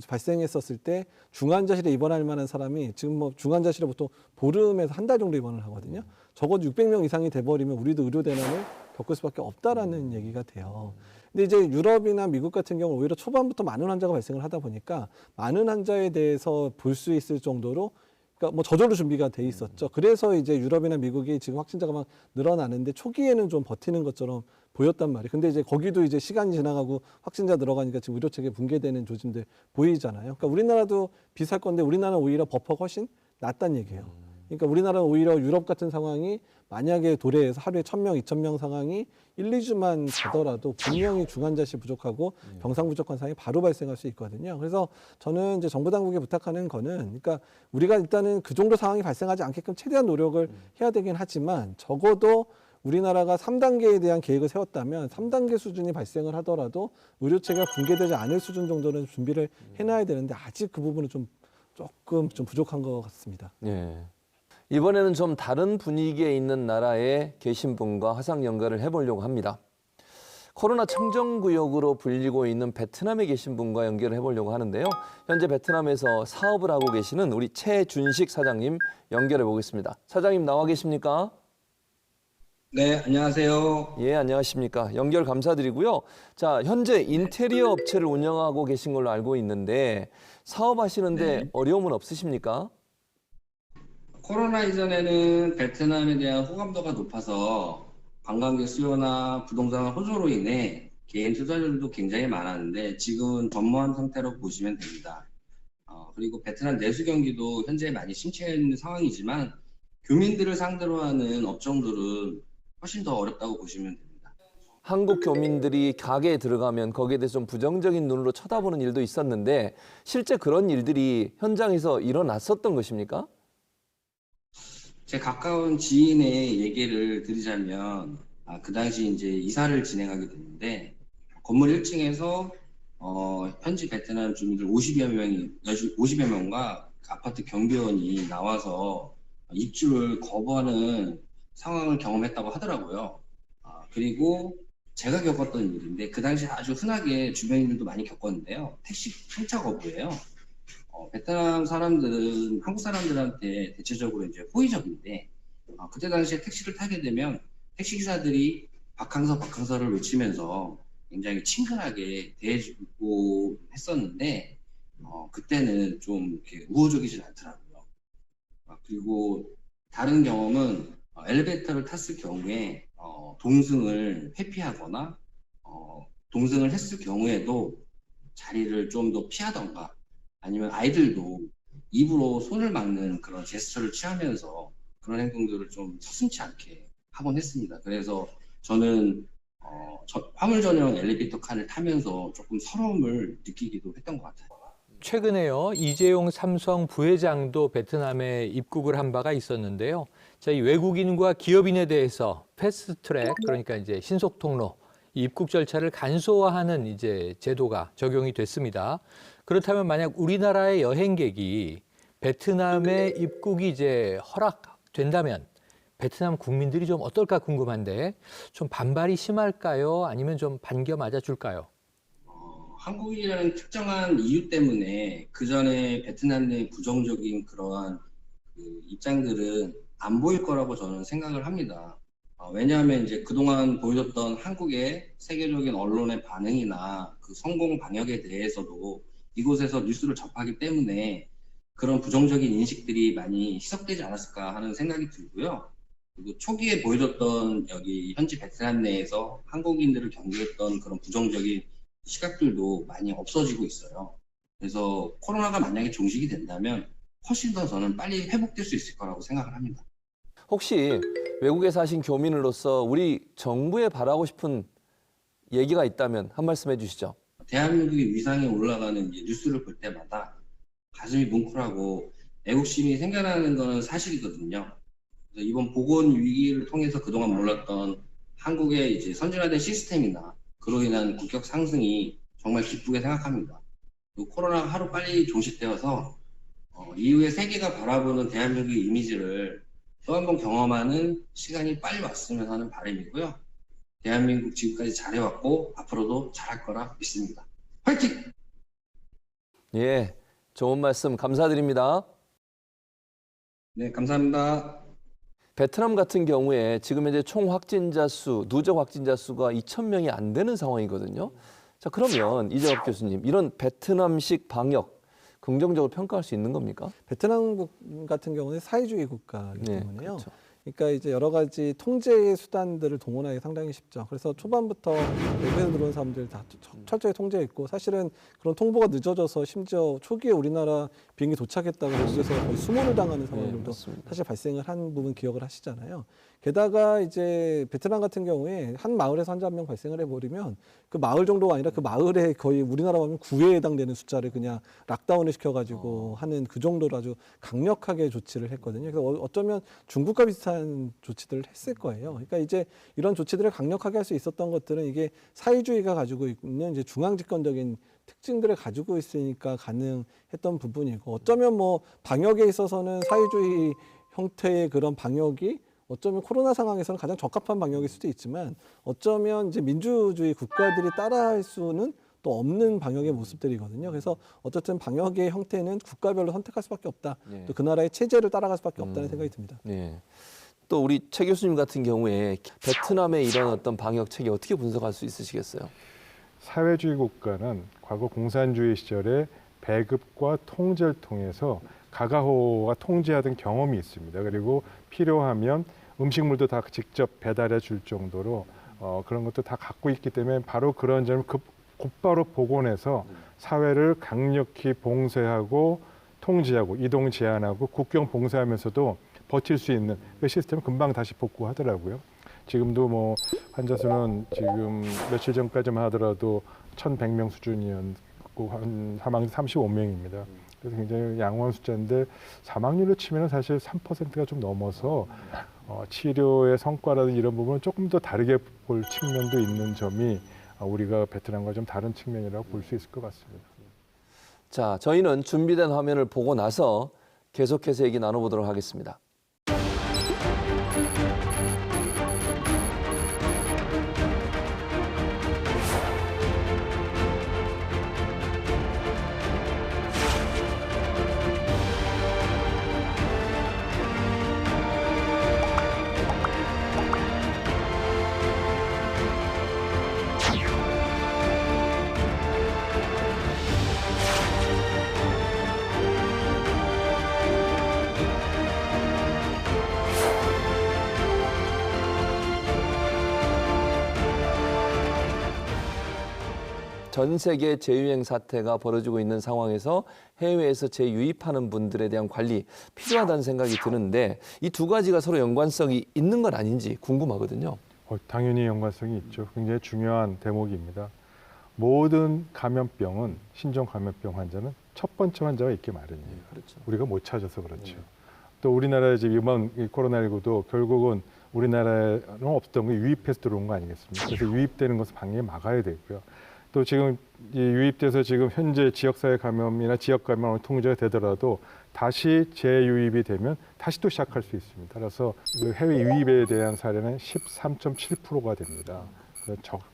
발생했었을 때 중환자실에 입원할 만한 사람이 지금 뭐 중환자실에 보통 보름에서 한 달 정도 입원을 하거든요. 적어도 600명 이상이 돼버리면 우리도 의료 대란을 겪을 수밖에 없다라는 얘기가 돼요. 근데 이제 유럽이나 미국 같은 경우는 오히려 초반부터 많은 환자가 발생을 하다 보니까 많은 환자에 대해서 볼 수 있을 정도로 그러니까 뭐 저절로 준비가 돼 있었죠. 그래서 이제 유럽이나 미국이 지금 확진자가 막 늘어나는데 초기에는 좀 버티는 것처럼 보였단 말이에요. 근데 이제 거기도 이제 시간이 지나가고 확진자 늘어가니까 지금 의료 체계 붕괴되는 조짐들 보이잖아요. 그러니까 우리나라도 비슷할 건데 우리나라는 오히려 버퍼가 훨씬 낫단 얘기예요. 그러니까 우리나라는 오히려 유럽 같은 상황이 만약에 도래해서 하루에 1,000명, 2,000명 상황이 1, 2주만 가더라도 분명히 중환자실 부족하고 병상 부족한 상황이 바로 발생할 수 있거든요. 그래서 저는 이제 정부 당국에 부탁하는 거는 그러니까 우리가 일단은 그 정도 상황이 발생하지 않게끔 최대한 노력을 해야 되긴 하지만 적어도 우리나라가 3단계에 대한 계획을 세웠다면 3단계 수준이 발생을 하더라도 의료체계가 붕괴되지 않을 수준 정도는 준비를 해놔야 되는데 아직 그 부분은 조금 부족한 것 같습니다. 예. 이번에는 좀 다른 분위기에 있는 나라에 계신 분과 화상 연결을 해보려고 합니다. 코로나 청정구역으로 불리고 있는 베트남에 계신 분과 연결을 해보려고 하는데요. 현재 베트남에서 사업을 하고 계시는 우리 최준식 사장님 연결해 보겠습니다. 사장님 나와 계십니까? 네, 안녕하세요. 예, 안녕하십니까. 연결 감사드리고요. 자, 현재 인테리어 업체를 운영하고 계신 걸로 알고 있는데 사업하시는데 어려움은 없으십니까? 코로나 이전에는 베트남에 대한 호감도가 높아서 관광객 수요나 부동산 호조로 인해 개인 투자율도 굉장히 많았는데 지금은 전무한 상태로 보시면 됩니다. 그리고 베트남 내수 경기도 현재 많이 침체해 있는 상황이지만 교민들을 상대로 하는 업종들은 훨씬 더 어렵다고 보시면 됩니다. 한국 교민들이 가게에 들어가면 거기에 대해서 좀 부정적인 눈으로 쳐다보는 일도 있었는데 실제 그런 일들이 현장에서 일어났었던 것입니까? 제 가까운 지인의 얘기를 드리자면 그 당시 이제 이사를 진행하게 됐는데 건물 1층에서 현지 베트남 주민들 50여 명과 아파트 경비원이 나와서 입주를 거부하는 상황을 경험했다고 하더라고요. 그리고 제가 겪었던 일인데 그 당시 아주 흔하게 주변인들도 많이 겪었는데요. 택시 승차 거부예요. 베트남 사람들은 한국 사람들한테 대체적으로 이제 호의적인데 그때 당시에 택시를 타게 되면 택시 기사들이 박항서를 외치면서 굉장히 친근하게 대해주고 했었는데 그때는 좀 이렇게 우호적이지 않더라고요. 그리고 다른 경험은 엘리베이터를 탔을 경우에 동승을 회피하거나 동승을 했을 경우에도 자리를 좀 더 피하던가 아니면 아이들도 입으로 손을 막는 그런 제스처를 취하면서 그런 행동들을 좀 서슴지 않게 하곤 했습니다. 그래서 저는 화물 전용 엘리베이터 칸을 타면서 조금 서러움을 느끼기도 했던 것 같아요. 최근에요, 이재용 삼성 부회장도 베트남에 입국을 한 바가 있었는데요. 자, 이 외국인과 기업인에 대해서 패스트트랙, 그러니까 이제 신속 통로, 입국 절차를 간소화하는 이제 제도가 적용이 됐습니다. 그렇다면 만약 우리나라의 여행객이 베트남에 입국이 이제 허락된다면 베트남 국민들이 좀 어떨까 궁금한데 좀 반발이 심할까요? 아니면 좀 반겨 맞아줄까요? 한국이라는 특정한 이유 때문에 그 전에 베트남 내 부정적인 그러한 입장들은 안 보일 거라고 저는 생각을 합니다. 왜냐하면 이제 그동안 보여줬던 한국의 세계적인 언론의 반응이나 그 성공 방역에 대해서도 이곳에서 뉴스를 접하기 때문에 그런 부정적인 인식들이 많이 희석되지 않았을까 하는 생각이 들고요. 그리고 초기에 보여줬던 여기 현지 베트남 내에서 한국인들을 경계했던 그런 부정적인 시각들도 많이 없어지고 있어요. 그래서 코로나가 만약에 종식이 된다면 훨씬 더 저는 빨리 회복될 수 있을 거라고 생각을 합니다. 혹시 외국에 사신 교민으로서 우리 정부에 바라고 싶은 얘기가 있다면 한 말씀 해주시죠. 대한민국이 위상에 올라가는 이제 뉴스를 볼 때마다 가슴이 뭉클하고 애국심이 생겨나는 것은 사실이거든요. 그래서 이번 보건 위기를 통해서 그동안 몰랐던 한국의 이제 선진화된 시스템이나 그로 인한 국격 상승이 정말 기쁘게 생각합니다. 또 코로나가 하루 빨리 종식되어서 이후에 세계가 바라보는 대한민국의 이미지를 또 한 번 경험하는 시간이 빨리 왔으면 하는 바람이고요. 대한민국 지금까지 잘해왔고 앞으로도 잘할 거라 믿습니다. 화이팅! 예, 좋은 말씀 감사드립니다. 네, 감사합니다. 베트남 같은 경우에 지금 현재 총 확진자 수, 누적 확진자 수가 2,000명이 안 되는 상황이거든요. 자, 그러면 이재갑 교수님, 이런 베트남식 방역 긍정적으로 평가할 수 있는 겁니까? 베트남 같은 경우는 사회주의 국가이기 네, 때문에요. 그렇죠. 그러니까 이제 여러 가지 통제 수단들을 동원하기 상당히 쉽죠. 그래서 초반부터 외국에서 들어온 사람들 다 철저히 통제했고, 사실은 그런 통보가 늦어져서 심지어 초기에 우리나라 비행기 도착했다고 외국에서 거의 수모를 당하는 상황들도 사실 발생을 한 부분 기억을 하시잖아요. 게다가 이제 베트남 같은 경우에 한 마을에서 환자 한 명 발생을 해버리면 그 마을 정도가 아니라 그 마을에 거의 우리나라 보면 구에 해당되는 숫자를 그냥 락다운을 시켜가지고 하는 그 정도로 아주 강력하게 조치를 했거든요. 그래서 어쩌면 중국과 비슷한 조치들을 했을 거예요. 그러니까 이제 이런 조치들을 강력하게 할 수 있었던 것들은 이게 사회주의가 가지고 있는 이제 중앙집권적인 특징들을 가지고 있으니까 가능했던 부분이고, 어쩌면 뭐 방역에 있어서는 사회주의 형태의 그런 방역이 어쩌면 코로나 상황에서는 가장 적합한 방역일 수도 있지만, 어쩌면 이제 민주주의 국가들이 따라할 수는 또 없는 방역의 모습들이거든요. 그래서 어쨌든 방역의 형태는 국가별로 선택할 수밖에 없다. 네. 또 그 나라의 체제를 따라갈 수밖에 없다는 생각이 듭니다. 네. 또 우리 최 교수님 같은 경우에 베트남의 이런 어떤 방역 체계 어떻게 분석할 수 있으시겠어요? 사회주의 국가는 과거 공산주의 시절에 배급과 통제를 통해서 가가호가 통제하던 경험이 있습니다. 그리고 필요하면 음식물도 다 직접 배달해 줄 정도로 그런 것도 다 갖고 있기 때문에 바로 그런 점을 곧바로 복원해서 사회를 강력히 봉쇄하고 통제하고 이동 제한하고 국경 봉쇄하면서도 버틸 수 있는 그 시스템을 금방 다시 복구하더라고요. 지금도 뭐 환자 수는 지금 며칠 전까지만 하더라도 1,100명 수준이었고 한 사망자 35명입니다. 그래서 굉장히 양호한 숫자인데 사망률로 치면 사실 3%가 좀 넘어서 치료의 성과라든지 이런 부분은 조금 더 다르게 볼 측면도 있는 점이 우리가 베트남과 좀 다른 측면이라고 볼 수 있을 것 같습니다. 자, 저희는 준비된 화면을 보고 나서 계속해서 얘기 나눠보도록 하겠습니다. 전 세계 재유행 사태가 벌어지고 있는 상황에서 해외에서 재유입하는 분들에 대한 관리 필요하다는 생각이 드는데, 이 두 가지가 서로 연관성이 있는 건 아닌지 궁금하거든요. 당연히 연관성이 있죠. 굉장히 중요한 대목입니다. 모든 감염병은, 신종 감염병 환자는 첫 번째 환자가 있기 마련이에요. 그렇죠. 우리가 못 찾아서 그렇죠. 또 우리나라에 지금 이번 코로나19도 결국은 우리나라에는 없던 게 유입해서 들어온 거 아니겠습니까? 그래서 유입되는 것을 방역에 막아야 되고요. 또 지금 유입돼서 지금 현재 지역사회 감염이나 지역 감염으로 통제가 되더라도 다시 재유입이 되면 다시 또 시작할 수 있습니다. 따라서 해외 유입에 대한 사례는 13.7%가 됩니다.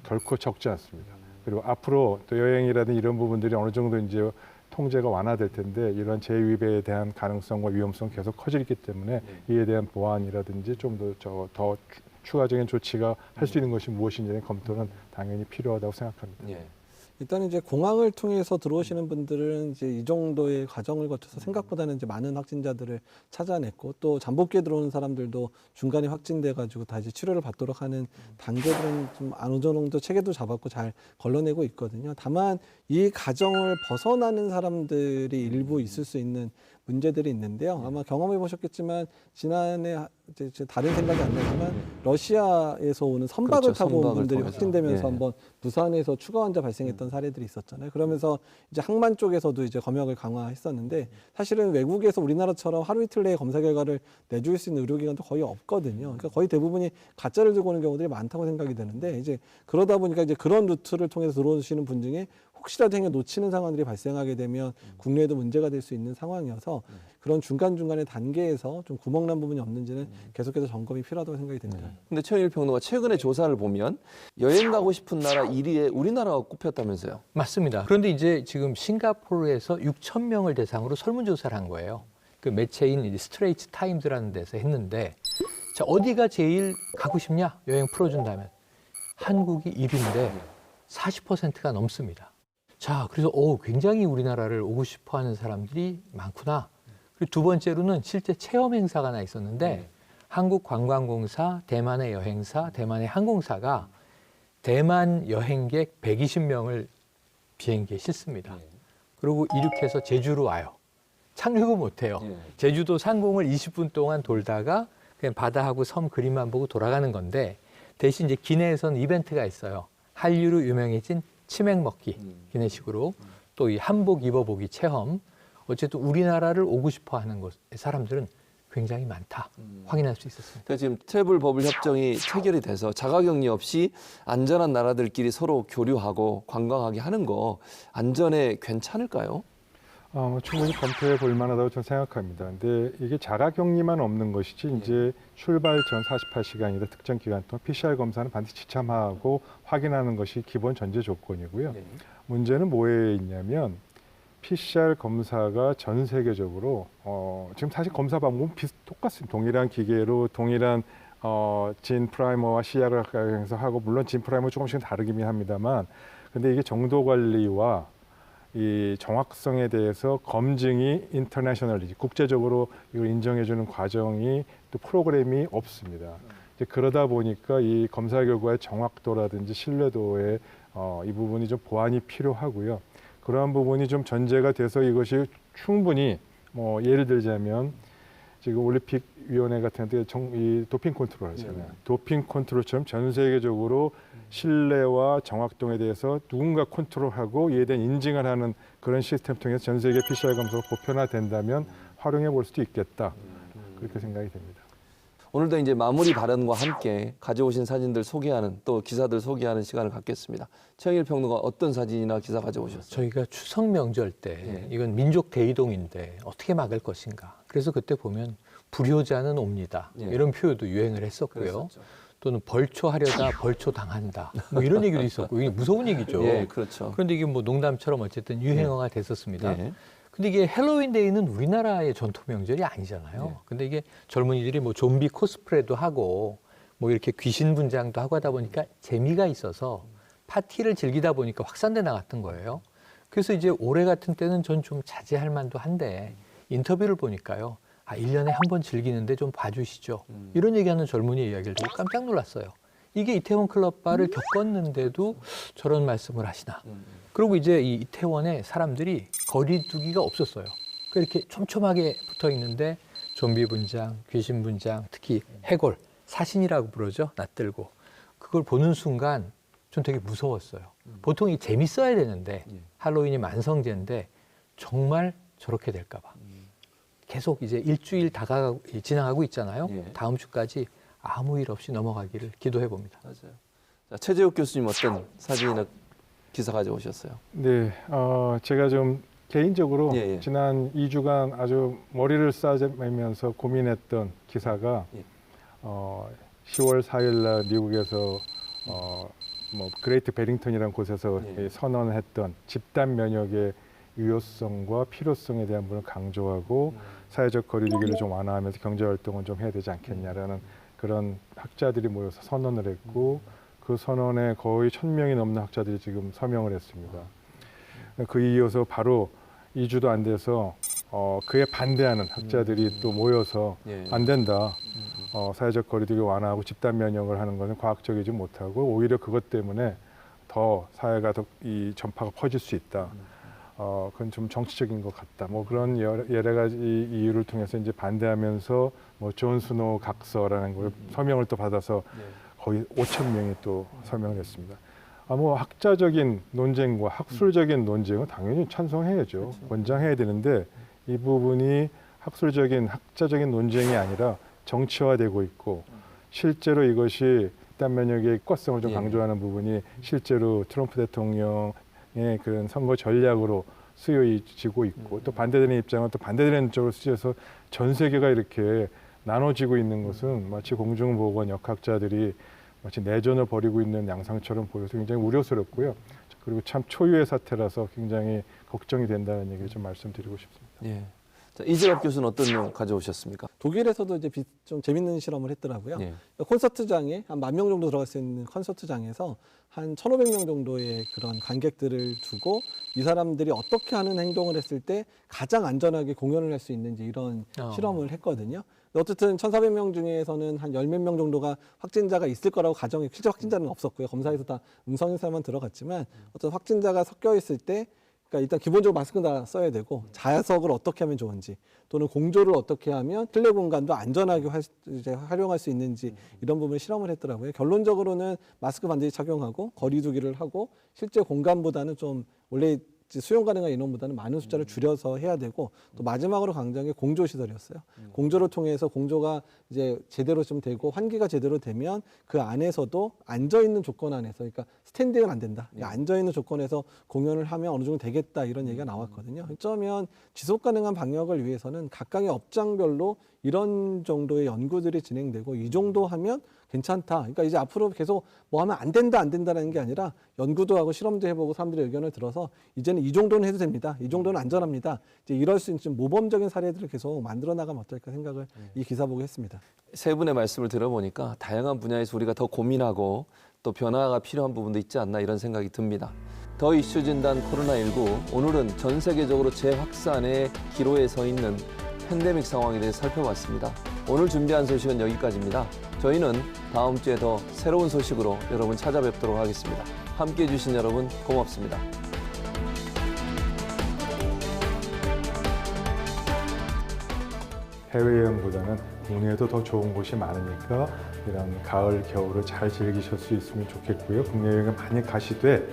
결코 적지 않습니다. 그리고 앞으로 또 여행이라든지 이런 부분들이 어느 정도 이제 통제가 완화될 텐데, 이런 재유입에 대한 가능성과 위험성 계속 커지기 때문에 이에 대한 보완이라든지 좀 더 추가적인 조치가 할 수 있는 것이 무엇인지의 검토는 당연히 필요하다고 생각합니다. 예. 일단 이제 공항을 통해서 들어오시는 분들은 이제 이 정도의 과정을 거쳐서 생각보다는 이제 많은 확진자들을 찾아냈고 또 잠복기에 들어오는 사람들도 중간에 확진돼 가지고 다 이제 치료를 받도록 하는 단계들은 좀 어느 정도 체계도 잡았고 잘 걸러내고 있거든요. 다만 이 과정을 벗어나는 사람들이 일부 있을 수 있는 문제들이 있는데요. 아마 경험해 보셨겠지만 지난해 이제 다른 생각이 안 나지만 러시아에서 오는 선박을 그렇죠. 타고 온 선박을 분들이 통해서. 확진되면서 예. 한번 부산에서 추가 환자 발생했던 사례들이 있었잖아요. 그러면서 이제 항만 쪽에서도 이제 검역을 강화했었는데 사실은 외국에서 우리나라처럼 하루 이틀 내에 검사 결과를 내줄 수 있는 의료기관도 거의 없거든요. 그러니까 거의 대부분이 가짜를 들고 오는 경우들이 많다고 생각이 되는데 이제 그러다 보니까 이제 그런 루트를 통해서 들어오시는 분 중에 혹시라도 행여 놓치는 상황들이 발생하게 되면 국내에도 문제가 될 수 있는 상황이어서 그런 중간중간의 단계에서 좀 구멍난 부분이 없는지는 계속해서 점검이 필요하다고 생각이 됩니다. 근데 최영일 평론가 최근에 조사를 보면 여행 가고 싶은 나라 1위에 우리나라가 꼽혔다면서요? 맞습니다. 그런데 이제 지금 싱가포르에서 6천 명을 대상으로 설문조사를 한 거예요. 그 매체인 스트레이트 타임즈라는 데서 했는데 자, 어디가 제일 가고 싶냐? 여행 풀어준다면 한국이 1위인데 40%가 넘습니다. 자, 그래서 굉장히 우리나라를 오고 싶어하는 사람들이 많구나. 그리고 두 번째로는 실제 체험 행사가 하나 있었는데 한국관광공사, 대만의 여행사, 대만의 항공사가 대만 여행객 120명을 비행기에 싣습니다. 그리고 이륙해서 제주로 와요. 착륙은 못해요. 제주도 상공을 20분 동안 돌다가 그냥 바다하고 섬 그림만 보고 돌아가는 건데 대신 이제 기내에서는 이벤트가 있어요. 한류로 유명해진 치맥 먹기 기내식으로 또 이 한복 입어보기 체험. 어쨌든 우리나라를 오고 싶어하는 사람들은 굉장히 많다. 확인할 수 있었습니다. 그러니까 지금 트래블 버블 협정이 체결이 돼서 자가격리 없이 안전한 나라들끼리 서로 교류하고 관광하게 하는 거 안전에 괜찮을까요? 충분히 검토해 볼 만하다고 저는 생각합니다. 근데 이게 자가격리만 없는 것이지 이제 출발 전 48시간이나 특정 기간 동안 PCR 검사는 반드시 지참하고 확인하는 것이 기본 전제 조건이고요. 문제는 뭐에 있냐면 PCR 검사가 전 세계적으로 지금 사실 검사 방법은 똑같습니다. 동일한 기계로 동일한 진 프라이머와 CR을 해서 하고 물론 진 프라이머 조금씩은 다르긴 합니다만 근데 이게 정도 관리와 이 정확성에 대해서 검증이 인터내셔널리지 국제적으로 이걸 인정해주는 과정이 또 프로그램이 없습니다. 이제 그러다 보니까 이 검사 결과의 정확도라든지 신뢰도에 이 부분이 좀 보완이 필요하고요. 그러한 부분이 좀 전제가 돼서 이것이 충분히 예를 들자면 지금 올림픽 위원회 같은 데 이 도핑 컨트롤 하잖아요. 도핑 컨트롤처럼 전 세계적으로 신뢰와 정확도에 대해서 누군가 컨트롤하고 이에 대한 인증을 하는 그런 시스템 통해서 전 세계 PCR 검사가 보편화된다면 활용해 볼 수도 있겠다. 그렇게 생각이 됩니다. 오늘도 이제 마무리 발언과 함께 가져오신 사진들 소개하는 또 기사들 소개하는 시간을 갖겠습니다. 최영일 평론가 어떤 사진이나 기사 가져오셨어요? 저희가 추석 명절 때 이건 민족 대이동인데 어떻게 막을 것인가. 그래서 그때 보면 불효자는 옵니다. 이런 표현도 유행을 했었고요. 그랬었죠. 또는 벌초하려다 벌초 당한다. 뭐 이런 얘기도 있었고 이게 무서운 얘기죠. 그렇죠. 그런데 이게 뭐 농담처럼 어쨌든 유행어가 됐었습니다. 근데 이게 헬로윈 데이는 우리나라의 전통 명절이 아니잖아요. 근데 이게 젊은이들이 뭐 좀비 코스프레도 하고 뭐 이렇게 귀신 분장도 하고 하다 보니까 재미가 있어서 파티를 즐기다 보니까 확산돼 나갔던 거예요. 그래서 이제 올해 같은 때는 전 좀 자제할 만도 한데 인터뷰를 보니까요. 1년에 한 번 즐기는데 좀 봐주시죠. 이런 얘기하는 젊은이의 이야기를 듣고 깜짝 놀랐어요. 이게 이태원 클럽바를 겪었는데도 저런 말씀을 하시나. 그리고 이제 이 이태원에 사람들이 거리 두기가 없었어요. 이렇게 촘촘하게 붙어 있는데 좀비 분장, 귀신 분장, 특히 해골, 사신이라고 부르죠. 낯들고. 그걸 보는 순간 전 되게 무서웠어요. 보통 이 재밌어야 되는데 할로윈이 만성제인데 정말 저렇게 될까 봐. 계속 이제 일주일 지나가고 있잖아요. 다음 주까지 아무 일 없이 넘어가기를 기도해 봅니다. 맞아요. 자, 최재욱 교수님 어떤 사진이나 기사 가져오셨어요? 네, 제가 좀 개인적으로 지난 2주간 아주 머리를 싸매면서 고민했던 기사가 10월 4일 날 미국에서 뭐 그레이트 베링턴이라는 곳에서 선언했던 집단 면역의 유효성과 필요성에 대한 부분을 강조하고 사회적 거리두기를 좀 완화하면서 경제 활동을 좀 해야 되지 않겠냐라는 그런 학자들이 모여서 선언을 했고 그 선언에 거의 1,000명이 넘는 학자들이 지금 서명을 했습니다. 그에 이어서 바로 2주도 안 돼서 그에 반대하는 학자들이 또 모여서 안 된다. 사회적 거리두기 완화하고 집단 면역을 하는 것은 과학적이지 못하고 오히려 그것 때문에 더 사회가 더 이 전파가 퍼질 수 있다. 그건 좀 정치적인 것 같다. 뭐 그런 여러 가지 이유를 통해서 이제 반대하면서 뭐 존 스노우 각서라는 걸 서명을 또 받아서 거의 5,000명이 또 서명을 했습니다. 뭐 학자적인 논쟁과 학술적인 논쟁은 당연히 찬성해야죠. 권장해야 되는데 이 부분이 학자적인 논쟁이 아니라 정치화되고 있고 실제로 이것이 집단 면역의 효과성을 좀 강조하는 부분이 실제로 트럼프 대통령의 그런 선거 전략으로 쓰여지고 있고 또 반대되는 입장은 또 반대되는 쪽으로 쓰여서 전 세계가 이렇게 나눠지고 있는 것은 마치 공중보건 역학자들이 마치 내전을 벌이고 있는 양상처럼 보여서 굉장히 우려스럽고요. 그리고 참 초유의 사태라서 굉장히 걱정이 된다는 얘기를 좀 말씀드리고 싶습니다. 예. 자, 이재갑 교수는 어떤 내용 가져오셨습니까? 독일에서도 이제 좀 재밌는 실험을 했더라고요. 예. 콘서트장에 한 10,000명 정도 들어갈 수 있는 콘서트장에서 한 1,500명 정도의 그런 관객들을 두고 이 사람들이 어떻게 하는 행동을 했을 때 가장 안전하게 공연을 할 수 있는지 이런 실험을 했거든요. 어쨌든 1,400명 중에서는 한 10몇 명 정도가 확진자가 있을 거라고 가정해 실제 확진자는 없었고요. 검사에서 다 음성인 사람만 들어갔지만 어떤 확진자가 섞여 있을 때 그러니까 일단 기본적으로 마스크는 다 써야 되고 자석을 어떻게 하면 좋은지 또는 공조를 어떻게 하면 실내 공간도 안전하게 활용할 수 있는지 이런 부분을 실험을 했더라고요. 결론적으로는 마스크 반드시 착용하고 거리 두기를 하고 실제 공간보다는 좀 원래 수용 가능한 인원보다는 많은 숫자를 줄여서 해야 되고 또 마지막으로 강조한 게 공조 시설이었어요. 공조를 통해서 공조가 이제 제대로 좀 되고 환기가 제대로 되면 그 안에서도 앉아 있는 조건 안에서 그러니까 스탠딩은 안 된다. 그러니까 앉아 있는 조건에서 공연을 하면 어느 정도 되겠다 이런 얘기가 나왔거든요. 어쩌면 지속 가능한 방역을 위해서는 각각의 업장별로 이런 정도의 연구들이 진행되고 이 정도 하면 괜찮다. 그러니까 이제 앞으로 계속 뭐 하면 안 된다라는 게 아니라 연구도 하고 실험도 해보고 사람들의 의견을 들어서 이제는 이 정도는 해도 됩니다. 이 정도는 안전합니다. 이제 이럴 수 있는 모범적인 사례들을 계속 만들어 나가면 어떨까 생각을 이 기사 보고 했습니다. 세 분의 말씀을 들어보니까 다양한 분야에서 우리가 더 고민하고 또 변화가 필요한 부분도 있지 않나 이런 생각이 듭니다. 더 이슈 진단 코로나19 오늘은 전 세계적으로 재확산의 기로에 서 있는 팬데믹 상황에 대해 살펴봤습니다. 오늘 준비한 소식은 여기까지입니다. 저희는 다음 주에 더 새로운 소식으로 여러분 찾아뵙도록 하겠습니다. 함께해 주신 여러분 고맙습니다. 해외여행보다는 국내에도 더 좋은 곳이 많으니까 이런 가을, 겨울을 잘 즐기실 수 있으면 좋겠고요. 국내 여행을 많이 가시되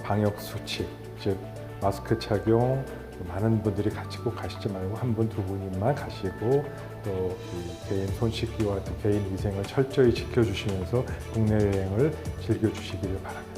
방역 수칙, 즉 마스크 착용, 많은 분들이 같이 꼭 가시지 말고 한 분, 두 분만 가시고 또 개인 손 씻기와 개인 위생을 철저히 지켜주시면서 국내 여행을 즐겨주시기를 바랍니다.